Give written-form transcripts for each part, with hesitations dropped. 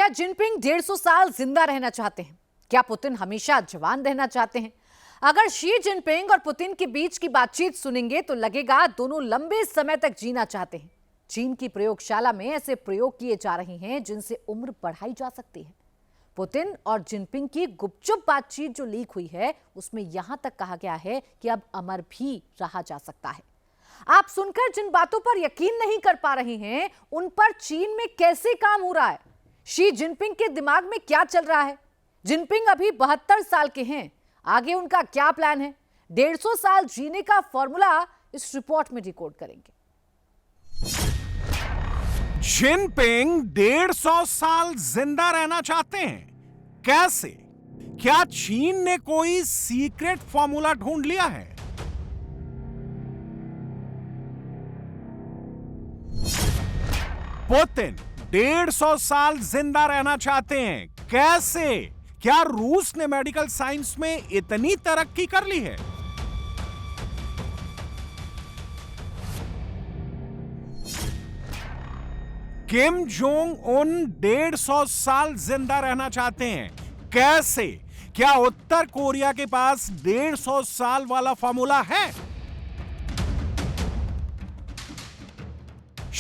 क्या जिनपिंग 150 साल जिंदा रहना चाहते हैं? क्या पुतिन हमेशा जवान रहना चाहते हैं? अगर शी जिनपिंग और पुतिन के बीच की बातचीत सुनेंगे तो लगेगा दोनों लंबे समय तक जीना चाहते हैं। चीन की प्रयोगशाला में ऐसे प्रयोग किए जा रहे हैं जिनसे उम्र बढ़ाई जा सकती है। पुतिन और जिनपिंग की गुपचुप बातचीत जो लीक हुई है उसमें यहां तक कहा गया है कि अब अमर भी रहा जा सकता है। आप सुनकर जिन बातों पर यकीन नहीं कर पा रहे हैं उन पर चीन में कैसे काम हो रहा है, शी जिनपिंग के दिमाग में क्या चल रहा है। जिनपिंग अभी 72 साल के हैं, आगे उनका क्या प्लान है? 150 साल जीने का फॉर्मूला इस रिपोर्ट में डिकोड करेंगे। जिनपिंग 150 साल जिंदा रहना चाहते हैं, कैसे? क्या चीन ने कोई सीक्रेट फॉर्मूला ढूंढ लिया है? पुतिन 150 साल जिंदा रहना चाहते हैं, कैसे? क्या रूस ने मेडिकल साइंस में इतनी तरक्की कर ली है? किम जोंग उन 150 साल जिंदा रहना चाहते हैं, कैसे? क्या उत्तर कोरिया के पास 150 साल वाला फॉर्मूला है?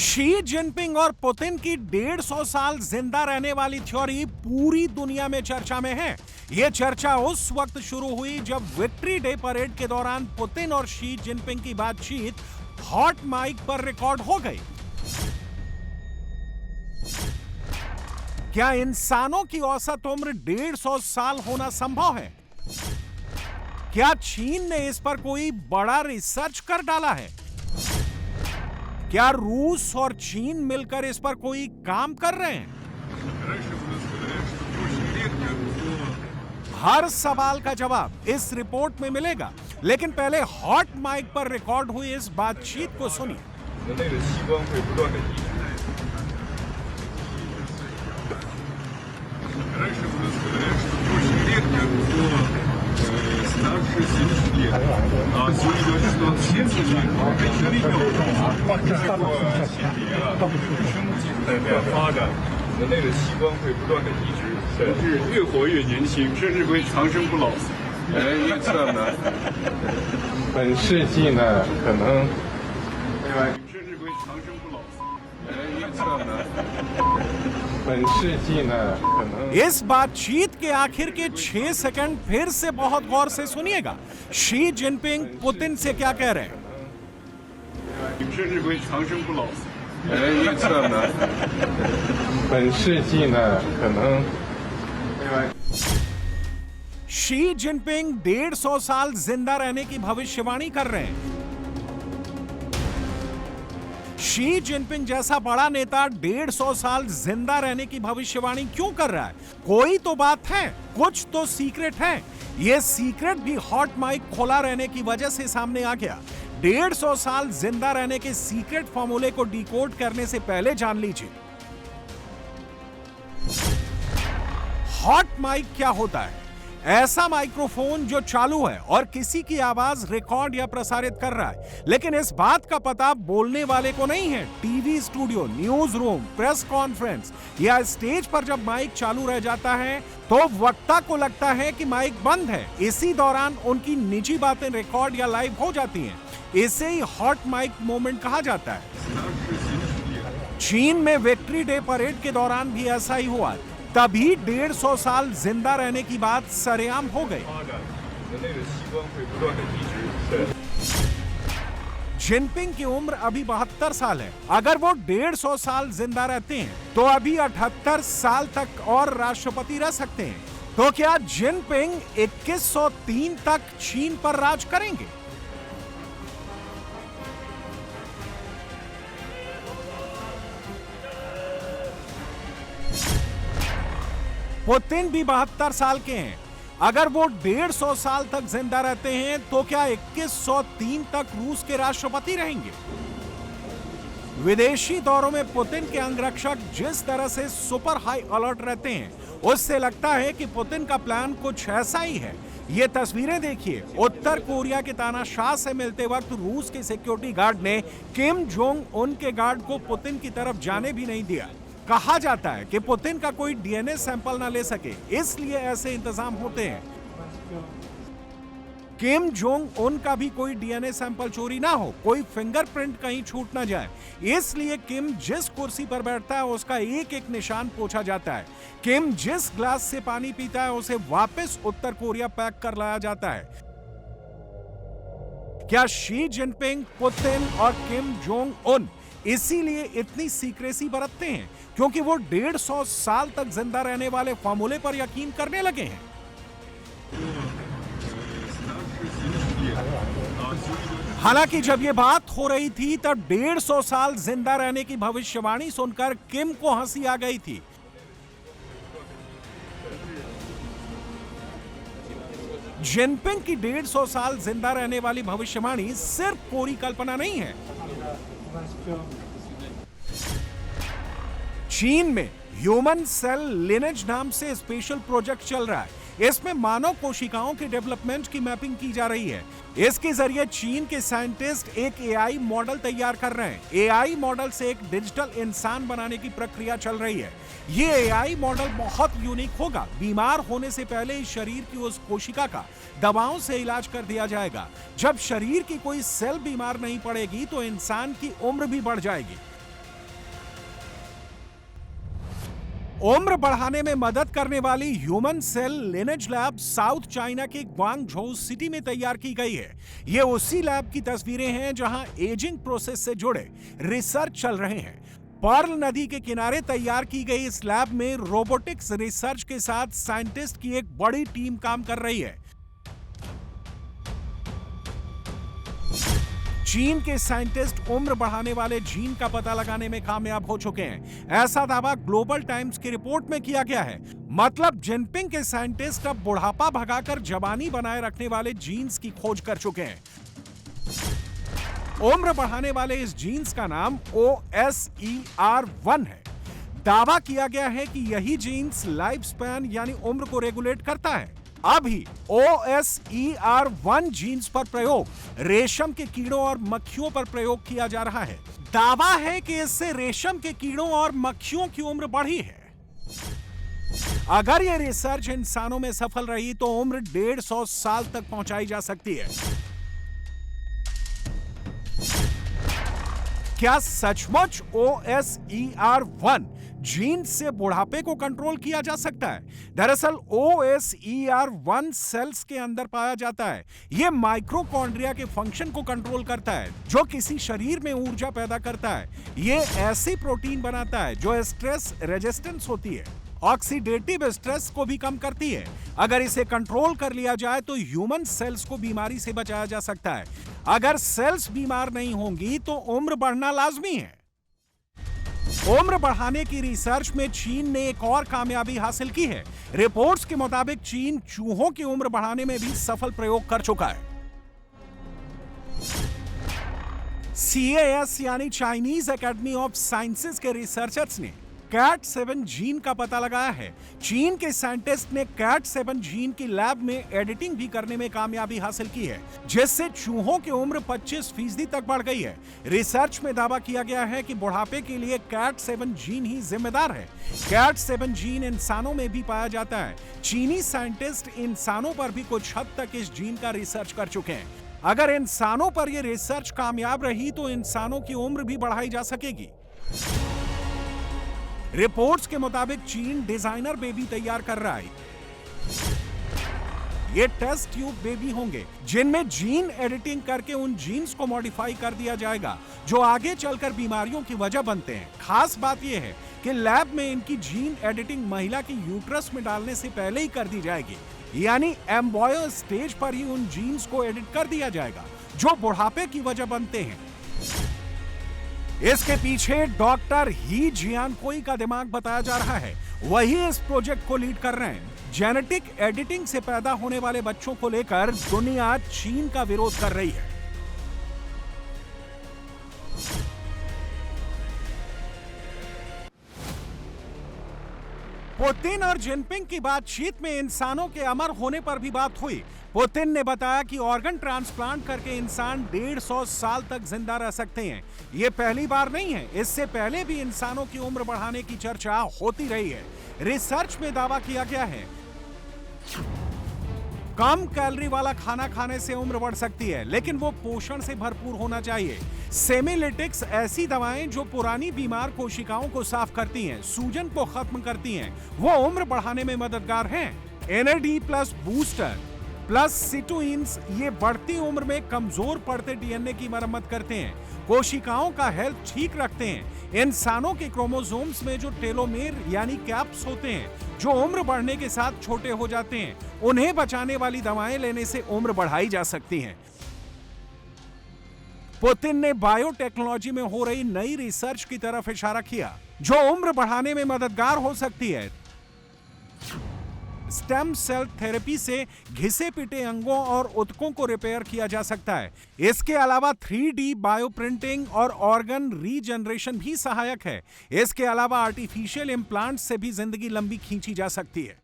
शी जिनपिंग और पुतिन की 150 साल जिंदा रहने वाली थ्योरी पूरी दुनिया में चर्चा में है। यह चर्चा उस वक्त शुरू हुई जब विक्ट्री डे परेड के दौरान पुतिन और शी जिनपिंग की बातचीत हॉट माइक पर रिकॉर्ड हो गई। क्या इंसानों की औसत उम्र 150 साल होना संभव है? क्या चीन ने इस पर कोई बड़ा रिसर्च कर डाला है? क्या रूस और चीन मिलकर इस पर कोई काम कर रहे हैं? हर सवाल का जवाब इस रिपोर्ट में मिलेगा, लेकिन पहले हॉट माइक पर रिकॉर्ड हुई इस बातचीत को सुनिए। इस बातचीत के आखिर के 6 सेकंड फिर से बहुत गौर से सुनिएगा। शी जिनपिंग पुतिन से क्या कह रहे हैं? शी जिनपिंग 150 साल जिंदा रहने की भविष्यवाणी कर रहे हैं। शी जिनपिंग जैसा बड़ा नेता 150 साल जिंदा रहने की भविष्यवाणी क्यों कर रहा है? कोई तो बात है, कुछ तो सीक्रेट है। यह सीक्रेट भी हॉट माइक खोला रहने की वजह से सामने आ गया। 150 साल जिंदा रहने के सीक्रेट फॉर्मूले को डिकोड करने से पहले जान लीजिए हॉट माइक क्या होता है। ऐसा माइक्रोफोन जो चालू है और किसी की आवाज रिकॉर्ड या प्रसारित कर रहा है, लेकिन इस बात का पता बोलने वाले को नहीं है। TV studio, news room, press conference या स्टेज पर जब माइक चालू रह जाता है तो वक्ता को लगता है कि माइक बंद है। इसी दौरान उनकी निजी बातें रिकॉर्ड या लाइव हो जाती हैं। इसे ही हॉट माइक मोमेंट कहा जाता है। चीन में विक्ट्री डे परेड के दौरान भी ऐसा ही हुआ, तभी 150 साल जिंदा रहने की बात सरेआम हो गई। जिनपिंग की उम्र अभी 72 साल है। अगर वो 150 साल जिंदा रहते हैं तो अभी 78 साल तक और राष्ट्रपति रह सकते हैं। तो क्या जिनपिंग 2103 तक चीन पर राज करेंगे? पुतिन भी 72 साल के हैं। अगर वो 150 साल तक जिंदा रहते हैं तो क्या 2103 तक रूस के राष्ट्रपति रहेंगे? विदेशी दौरों में पुतिन के अंगरक्षक जिस तरह से सुपर हाई अलर्ट रहते हैं, उससे लगता है कि पुतिन का प्लान कुछ ऐसा ही है। ये तस्वीरें देखिए। उत्तर कोरिया के तानाशाह से मिलते वक्त रूस के सिक्योरिटी गार्ड ने किम जोंग उन के गार्ड को पुतिन की तरफ जाने भी नहीं दिया। कहा जाता है कि पुतिन का कोई डीएनए सैंपल ना ले सके, इसलिए ऐसे इंतजाम होते हैं। किम जोंग उन का भी कोई डीएनए सैंपल चोरी ना हो, कोई फिंगरप्रिंट कहीं छूट ना जाए, इसलिए किम जिस कुर्सी पर बैठता है उसका एक एक निशान पूछा जाता है। किम जिस ग्लास से पानी पीता है उसे वापस उत्तर कोरिया पैक कर लाया जाता है। क्या शी जिनपिंग, पुतिन और किम जोंग उन इसीलिए इतनी सीक्रेसी बरतते हैं क्योंकि वो 150 साल तक जिंदा रहने वाले फॉर्मूले पर यकीन करने लगे हैं? हालांकि जब ये बात हो रही थी तब 150 साल जिंदा रहने की भविष्यवाणी सुनकर किम को हंसी आ गई थी। जिनपिंग की 150 साल जिंदा रहने वाली भविष्यवाणी सिर्फ कोरी कल्पना नहीं है। चीन में ह्यूमन सेल लिनेज नाम से स्पेशल प्रोजेक्ट चल रहा है। इसमें मानव कोशिकाओं के डेवलपमेंट की मैपिंग की जा रही है। इसके जरिए चीन के साइंटिस्ट एक एआई मॉडल तैयार कर रहे हैं। एआई मॉडल से एक डिजिटल इंसान बनाने की प्रक्रिया चल रही है। ये एआई मॉडल बहुत यूनिक होगा। बीमार होने से पहले इस शरीर की उस कोशिका का दवाओं से इलाज कर दिया जाएगा। जब शरीर की कोई सेल बीमार नहीं पड़ेगी तो इंसान की उम्र भी बढ़ जाएगी। उम्र बढ़ाने में मदद करने वाली human cell lineage lab South China के ग्वांगझोउ सिटी में तैयार की गई है। ये उसी लैब की तस्वीरें हैं जहां एजिंग प्रोसेस से जुड़े रिसर्च चल रहे हैं। पर्ल नदी के किनारे तैयार की गई इस लैब में रोबोटिक्स रिसर्च के साथ साइंटिस्ट की एक बड़ी टीम काम कर रही है। चीन के साइंटिस्ट उम्र बढ़ाने वाले जीन का पता लगाने में कामयाब हो चुके हैं। ऐसा दावा ग्लोबल टाइम्स की रिपोर्ट में किया गया है। मतलब जिनपिंग के साइंटिस्ट अब बुढ़ापा भगाकर जवानी बनाए रखने वाले जीन्स की खोज कर चुके हैं। उम्र बढ़ाने वाले इस जीन्स का नाम OSER1 है। दावा किया गया है कि यही जीन्स लाइफ स्पैन यानी उम्र को रेगुलेट करता है। अभी OSER1 जीन्स पर प्रयोग रेशम के कीड़ों और मक्खियों पर प्रयोग किया जा रहा है। दावा है कि इससे रेशम के कीड़ों और मक्खियों की उम्र बढ़ी है। अगर यह रिसर्च इंसानों में सफल रही तो उम्र 150 साल तक पहुंचाई जा सकती है। क्या सचमुच OSER1 जीन से बुढ़ापे को कंट्रोल किया जा सकता है? दरअसल OSER1 सेल्स के अंदर पाया जाता है। यह माइक्रोकॉन्ड्रिया के फंक्शन को कंट्रोल करता है जो किसी शरीर में ऊर्जा पैदा करता है। यह ऐसी प्रोटीन बनाता है जो स्ट्रेस रेजिस्टेंस होती है, ऑक्सीडेटिव स्ट्रेस को भी कम करती है। अगर इसे कंट्रोल कर लिया जाए तो ह्यूमन सेल्स को बीमारी से बचाया जा सकता है। अगर सेल्स बीमार नहीं होंगी तो उम्र बढ़ना लाजमी है। उम्र बढ़ाने की रिसर्च में चीन ने एक और कामयाबी हासिल की है। रिपोर्ट्स के मुताबिक चीन चूहों की उम्र बढ़ाने में भी सफल प्रयोग कर चुका है। CAS यानी चाइनीज एकेडमी ऑफ साइंसेज के रिसर्चर्स ने CAT7 जीन का पता लगाया है। चीन के साइंटिस्ट ने CAT7 जीन की लैब में एडिटिंग भी करने में कामयाबी हासिल की है, जिससे चूहों की उम्र 25% तक बढ़ गई है। रिसर्च में दावा किया गया है कि बुढ़ापे के लिए CAT7 जीन ही जिम्मेदार है। CAT7 जीन इंसानों में भी पाया जाता है। चीनी साइंटिस्ट इंसानों पर भी कुछ हद तक इस जीन का रिसर्च कर चुके हैं। अगर इंसानों पर यह रिसर्च कामयाब रही तो इंसानों की उम्र भी बढ़ाई जा सकेगी। रिपोर्ट्स के मुताबिक चीन डिजाइनर बेबी तैयार कर रहा है। ये टेस्ट ट्यूब बेबी होंगे जिनमें जीन एडिटिंग करके उन जीन्स को मॉडिफाई कर दिया जाएगा जो आगे चलकर बीमारियों की वजह बनते हैं। खास बात यह है कि लैब में इनकी जीन एडिटिंग महिला की यूट्रस में डालने से पहले ही कर दी जाएगी, यानी एम्ब्रॉयो स्टेज पर ही उन जीन्स को एडिट कर दिया जाएगा जो बुढ़ापे की वजह बनते हैं। इसके पीछे डॉक्टर ही जियानकोई का दिमाग बताया जा रहा है। वही इस प्रोजेक्ट को लीड कर रहे हैं। जेनेटिक एडिटिंग से पैदा होने वाले बच्चों को लेकर दुनिया चीन का विरोध कर रही है। पुतिन और जिनपिंग की बातचीत में इंसानों के अमर होने पर भी बात हुई। पुतिन ने बताया कि ऑर्गन ट्रांसप्लांट करके इंसान 150 साल तक जिंदा रह सकते हैं। ये पहली बार नहीं है, इससे पहले भी इंसानों की उम्र बढ़ाने की चर्चा होती रही है। रिसर्च में दावा किया गया है कम कैलोरी वाला खाना खाने से उम्र बढ़ सकती है, लेकिन वो पोषण से भरपूर होना चाहिए। सेमिलिटिक्स ऐसी दवाएं जो पुरानी बीमार कोशिकाओं को साफ करती हैं, सूजन को खत्म करती हैं, वो उम्र बढ़ाने में मददगार हैं। NAD प्लस बूस्टर प्लस सिटोइन्स ये बढ़ती उम्र में कमजोर पड़ते DNA की मरम्मत करते हैं, कोशिकाओं का हेल्थ ठीक रखते हैं। इंसानों के क्रोमोसोम्स में जो टेलोमेर यानी कैप्स होते हैं जो उम्र बढ़ने के साथ छोटे हो जाते हैं, उन्हें बचाने वाली दवाएं लेने से उम्र बढ़ाई जा सकती हैं। पुतिन ने बायोटेक्नोलॉजी में हो रही नई रिसर्च की तरफ इशारा किया जो उम्र बढ़ाने में मददगार हो सकती है। स्टेम सेल थेरेपी से घिसे पिटे अंगों और ऊतकों को रिपेयर किया जा सकता है। इसके अलावा 3D बायोप्रिंटिंग और ऑर्गन रीजनरेशन भी सहायक है। इसके अलावा आर्टिफिशियल इम्प्लांट से भी जिंदगी लंबी खींची जा सकती है।